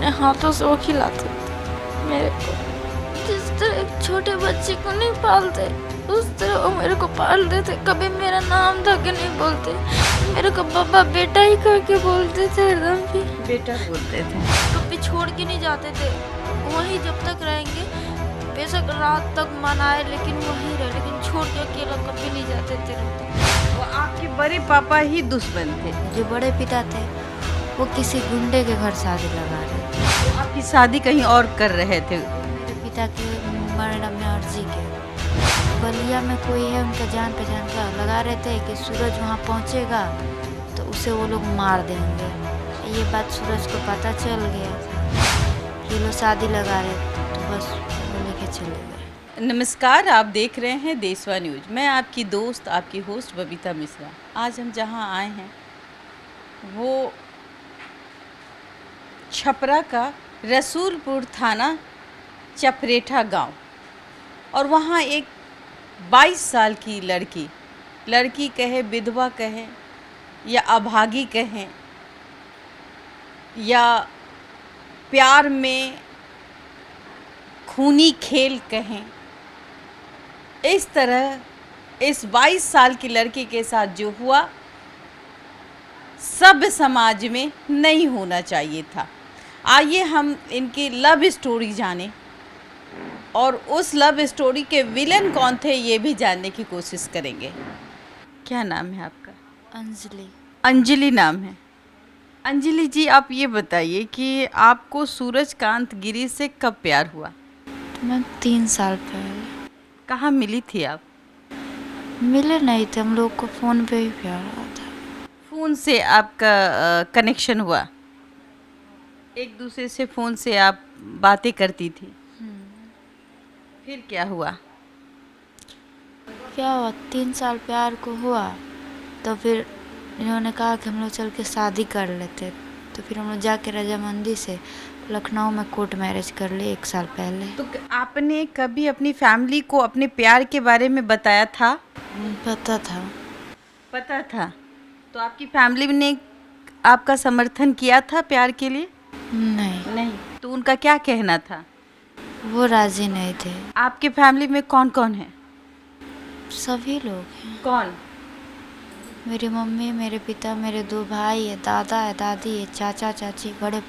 अपने हाथों से वो खिलाते थे मेरे को। जिस तरह एक छोटे बच्चे को नहीं पालते उस तरह वो मेरे को पालते थे। कभी मेरा नाम था कि नहीं बोलते, मेरे को पापा बेटा ही करके बोलते थे, एकदम भी बेटा बोलते थे। कभी छोड़ के नहीं जाते थे। वहीं जब तक रहेंगे, बेशक रात तक मनाए लेकिन वहीं रहे, लेकिन छोड़ के अकेला कभी नहीं जाते थे। वो आपके बड़े पापा ही दुश्मन थे? जो बड़े पिता थे वो किसी गुंडे के घर शादी लगा रहे थे। वो आपकी शादी कहीं और कर रहे थे? मेरे पिता के मरण में अर्जी के बलिया में कोई है उनका जान पहचान का, लगा रहे थे कि सूरज वहाँ पहुँचेगा तो उसे वो लोग मार देंगे। ये बात सूरज को पता चल गया था। ये लोग शादी लगा रहे तो बस वो लेके चले गए। नमस्कार, आप देख रहे हैं देशवा न्यूज। मैं आपकी दोस्त, आपकी होस्ट बबीता मिश्रा। आज हम जहां आए हैं वो छपरा का रसूलपुर थाना चपरेठा गांव, और वहां एक 22 साल की लड़की कहे, विधवा कहें या अभागी कहें या प्यार में खूनी खेल कहें, इस तरह इस 22 साल की लड़की के साथ जो हुआ सभ्य समाज में नहीं होना चाहिए था। आइए हम इनकी लव स्टोरी जानें और उस लव स्टोरी के विलन कौन थे ये भी जानने की कोशिश करेंगे। क्या नाम है आपका? अंजलि। अंजलि नाम है। अंजलि जी, आप ये बताइए कि आपको सूरजकांत गिरी से कब प्यार हुआ? मैं 3 साल पहले। कहाँ मिली थी आप? मिले नहीं थे, हम लोग को फ़ोन पे ही प्यार हुआ था। फ़ोन से आपका कनेक्शन हुआ? एक दूसरे से फ़ोन से आप बातें करती थी? फिर क्या हुआ? क्या हुआ, 3 साल प्यार को हुआ तो फिर इन्होंने कहा कि हम लोग चल के शादी कर लेते। तो फिर हम लोग जाके रजामंदी से लखनऊ में कोर्ट मैरिज कर लिए 1 साल पहले। तो आपने कभी अपनी फैमिली को अपने प्यार के बारे में बताया था? पता था। पता था। तो आपकी फैमिली ने आपका समर्थन किया था प्यार के लिए? नहीं, तो उनका क्या कहना था? वो राजी नहीं थे। आपके फैमिली में कौन कौन है? सभी लोग हैं। कौन? मेरी मम्मी, मेरे पिता, मेरे 2 भाई है, दादा है, दादी है, चाचा चाची, बड़े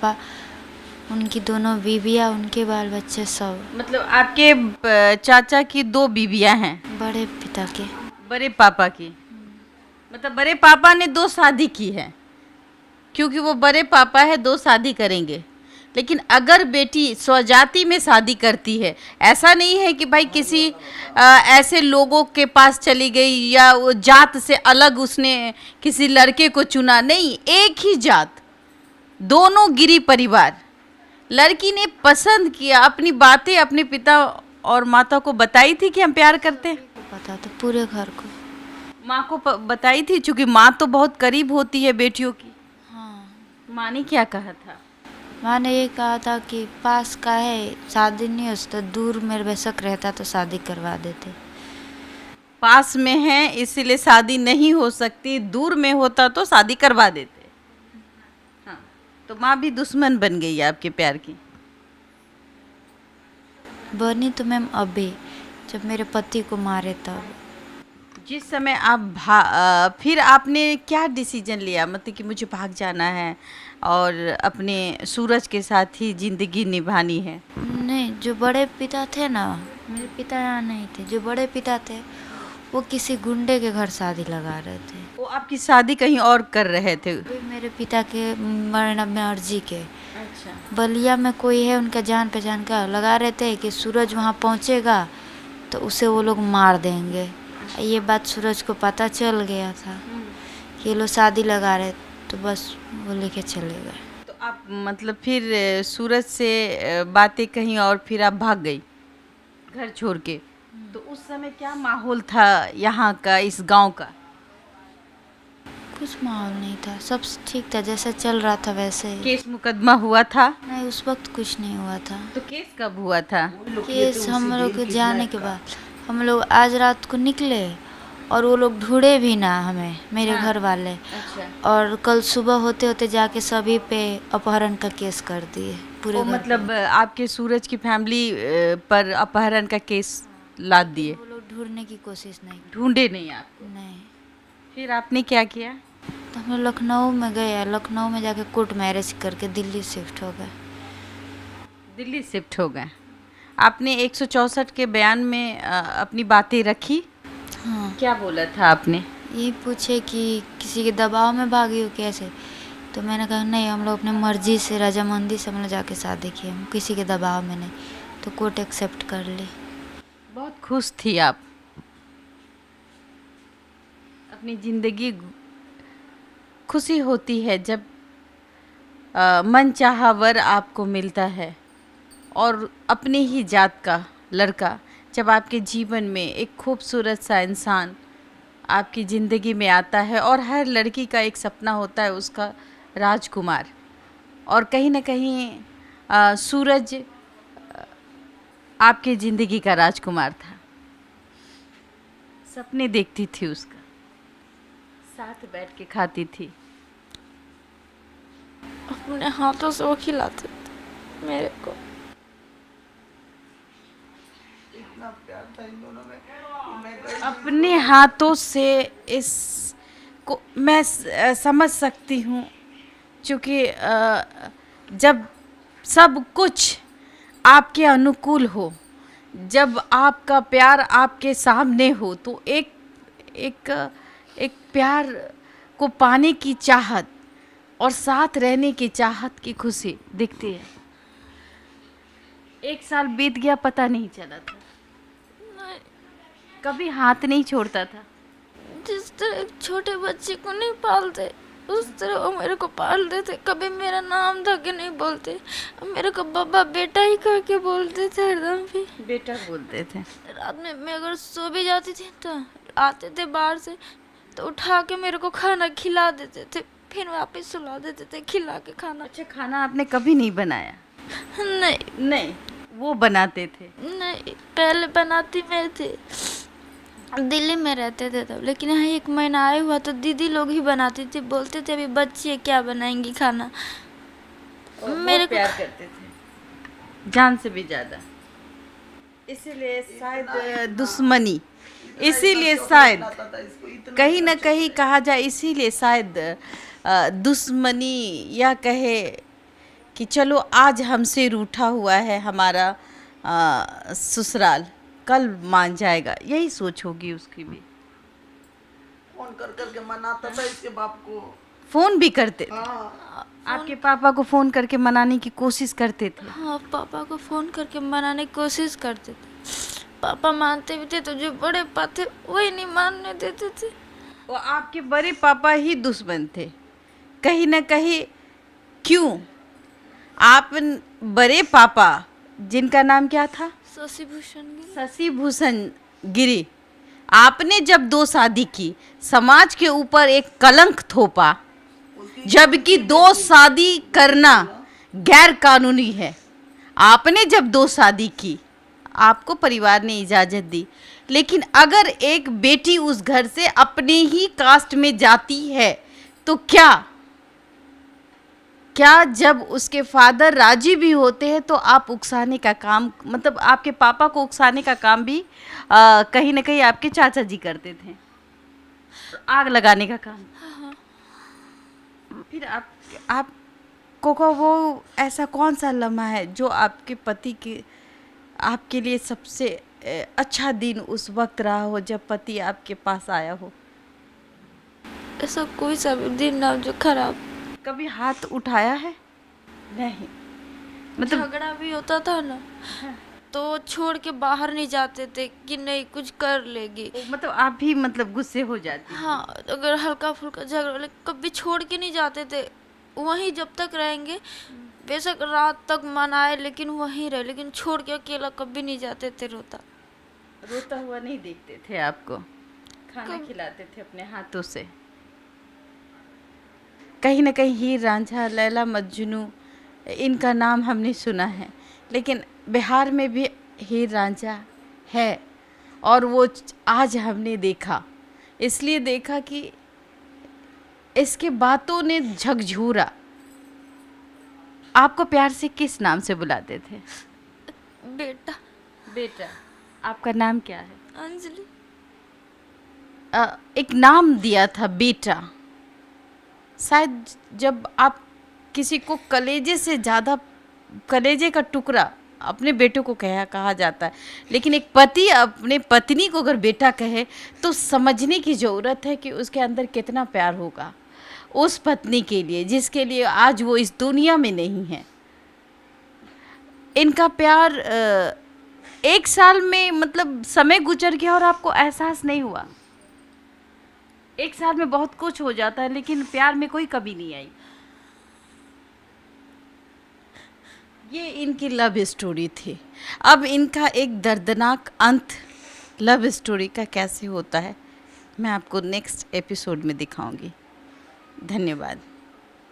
उनकी दोनों बीबियाँ, उनके बाल बच्चे सब। मतलब आपके चाचा की 2 बीबियाँ हैं? बड़े पिता के। बड़े पापा की? मतलब बड़े पापा ने 2 शादी की है, क्योंकि वो बड़े पापा है 2 शादी करेंगे। लेकिन अगर बेटी स्वजाति में शादी करती है, ऐसा नहीं है कि भाई किसी ऐसे लोगों के पास चली गई या वो जात से अलग उसने किसी लड़के को चुना, नहीं, एक ही जात, दोनों गिरी परिवार। लड़की ने पसंद किया, अपनी बातें अपने पिता और माता को बताई थी कि हम प्यार करते हैं? पता था पूरे घर को। माँ को बताई थी, क्योंकि माँ तो बहुत करीब होती है बेटियों की। हाँ। माँ ने क्या कहा था? माँ ने ये कहा था कि पास का है, शादी नहीं हो तो दूर में बेशक रहता तो शादी करवा देते। पास में है इसीलिए शादी नहीं हो सकती, दूर में होता तो शादी करवा देते। हाँ, तो माँ भी दुश्मन बन गई है आपके प्यार की? बनी तो मैम अभी, जब मेरे पति को मारे तब। जिस समय आप फिर आपने क्या डिसीजन लिया, मतलब कि मुझे भाग जाना है और अपने सूरज के साथ ही ज़िंदगी निभानी है? नहीं, जो बड़े पिता थे ना, मेरे पिता यहाँ नहीं थे, जो बड़े पिता थे वो किसी गुंडे के घर शादी लगा रहे थे। वो आपकी शादी कहीं और कर रहे थे? मेरे पिता के मरण में अर्जी के अच्छा। बलिया में कोई है उनका जान पहचान का, लगा रहे थे कि सूरज वहाँ पहुँचेगा तो उसे वो लोग मार देंगे। ये बात सूरज को पता चल गया था। ये लोग शादी लगा रहे तो बस वो लेके चले गए। तो आप मतलब फिर सूरज से बातें कहीं और फिर आप भाग गई घर छोड़ के? तो उस समय क्या माहौल था यहाँ का, इस गांव का? कुछ माहौल नहीं था, सब ठीक था, जैसा चल रहा था वैसे ही। केस मुकदमा हुआ था? नहीं, उस वक्त कुछ नहीं हुआ था। तो केस कब हुआ था? केस हम लोग के जाने के बाद हम लोग आज रात को निकले और वो लोग ढूंढे भी ना हमें, मेरे हाँ। घर वाले। अच्छा। और कल सुबह होते होते जाके सभी पे अपहरण का केस कर दिए पूरे वो घर मतलब आपके सूरज की फैमिली पर अपहरण का केस लाद पे। दिए, वो लोग ढूंढने की कोशिश नहीं ढूंढे नहीं आपको। नहीं। फिर आपने क्या किया? तो हम लोग लखनऊ में गए, लखनऊ में जाके कोर्ट मैरिज करके दिल्ली शिफ्ट हो गए। दिल्ली शिफ्ट हो गए। आपने 164 के बयान में अपनी बातें रखी। हाँ, क्या बोला था आपने? ये पूछे कि किसी के दबाव में भागी हो कैसे, तो मैंने कहा नहीं, हम लोग अपने मर्जी से रजामंदी से हम लोग जाके शादी किए, हम किसी के दबाव में नहीं। तो कोर्ट एक्सेप्ट कर ली। बहुत खुश थी आप। अपनी ज़िंदगी खुशी होती है जब मन चाहा वर आपको मिलता है, और अपनी ही जात का लड़का जब आपके जीवन में एक खूबसूरत सा इंसान आपकी ज़िंदगी में आता है। और हर लड़की का एक सपना होता है उसका राजकुमार, और कहीं ना कहीं सूरज आपकी ज़िंदगी का राजकुमार था। सपने देखती थी उसका, साथ बैठ के खाती थी। अपने हाथों से वो खिलाते थे मेरे को। अपने हाथों से इस को मैं समझ सकती हूँ, क्योंकि जब सब कुछ आपके अनुकूल हो, जब आपका प्यार आपके सामने हो, तो एक एक एक प्यार को पाने की चाहत और साथ रहने की चाहत की खुशी दिखती है। 1 साल बीत गया, पता नहीं चला था, कभी हाथ नहीं छोड़ता था। जिस तरह एक छोटे बच्चे को नहीं पालते, उस तरह वो मेरे को पालते थे। कभी मेरा नाम धके नहीं बोलते, मेरे को बब्बा बेटा ही कह के बोलते थे हरदम भी। बेटा बोलते थे। रात में मैं अगर सो भी जाती थी तो आते थे बाहर से, तो उठा के मेरे को खाना खिला देते थे, फिर वापस सुला देते थे खिला के खाना। अच्छा, खाना आपने कभी नहीं बनाया? नहीं नहीं, वो बनाते थे। नहीं, पहले बनाती मैं थी, दिल्ली में रहते थे तब, लेकिन यहाँ 1 महीना आया हुआ तो दीदी लोग ही बनाती थी। बोलते थे अभी बच्ची है क्या बनाएंगी खाना। मेरे को प्यार करते थे जान से भी ज्यादा, इसीलिए शायद दुश्मनी, इसीलिए शायद कहीं ना कहीं कहा जाए, इसीलिए शायद दुश्मनी, या कहे कि चलो आज हमसे रूठा हुआ है हमारा ससुराल, कल मान जाएगा, यही सोच होगी उसकी भी। फोन कर करके मनाता था इसके बाप को। फोन भी करते थे? हाँ, आपके पापा को फोन करके मनाने की कोशिश करते थे? हाँ, पापा को फ़ोन करके मनाने की कोशिश करते थे। पापा मानते भी थे, तो जो बड़े पापा थे वही नहीं मानने देते थे। वो आपके बड़े पापा ही दुश्मन थे कहीं ना कहीं। क्यों? आप बड़े पापा, जिनका नाम क्या था? शशि भूषण गिरी। शशि भूषण गिरी, आपने जब 2 शादी की, समाज के ऊपर एक कलंक थोपा, जबकि 2 शादी करना गैर कानूनी है। आपने जब 2 शादी की, आपको परिवार ने इजाज़त दी, लेकिन अगर एक बेटी उस घर से अपने ही कास्ट में जाती है तो क्या जब उसके फादर राजी भी होते हैं तो आप उकसाने का काम, मतलब आपके पापा को उकसाने का काम भी कहीं ना कहीं आपके चाचा जी करते थे, आग लगाने का काम। फिर आपको वो ऐसा कौन सा लम्हा है जो आपके पति के, आपके लिए सबसे अच्छा दिन उस वक्त रहा हो जब पति आपके पास आया हो? ऐसा कोई सा भी दिन ना जो खराब। कभी हाथ उठाया है? नहीं, मतलब झगड़ा भी होता था ना, तो छोड़ के बाहर नहीं जाते थे कि नहीं कुछ कर लेगी। मतलब आप भी मतलब गुस्से हो जाती? हाँ, अगर हल्का फुल्का झगड़ा, कभी छोड़ के नहीं जाते थे, वहीं जब तक रहेंगे, बेशक रात तक मनाए लेकिन वहीं रहे, लेकिन छोड़ के अकेला कभी नहीं जाते थे। रोता हुआ नहीं देखते थे आपको, खाना खिलाते थे अपने हाथों से। कहीं ना कहीं हीर रांझा, लैला मजनू, इनका नाम हमने सुना है, लेकिन बिहार में भी हीर रांझा है, और वो आज हमने देखा इसलिए देखा कि इसके बातों ने झकझोरा। आपको प्यार से किस नाम से बुलाते थे? बेटा। बेटा। आपका नाम क्या है? अंजलि। एक नाम दिया था बेटा, शायद जब आप किसी को कलेजे से ज़्यादा, कलेजे का टुकड़ा अपने बेटे को कहा जाता है, लेकिन एक पति अपने पत्नी को अगर बेटा कहे तो समझने की ज़रूरत है कि उसके अंदर कितना प्यार होगा उस पत्नी के लिए जिसके लिए आज वो इस दुनिया में नहीं है। इनका प्यार 1 साल में मतलब समय गुजर गया और आपको एहसास नहीं हुआ। 1 साल में बहुत कुछ हो जाता है, लेकिन प्यार में कोई कमी नहीं आई। ये इनकी लव स्टोरी थी। अब इनका एक दर्दनाक अंत लव स्टोरी का कैसे होता है मैं आपको नेक्स्ट एपिसोड में दिखाऊंगी। धन्यवाद।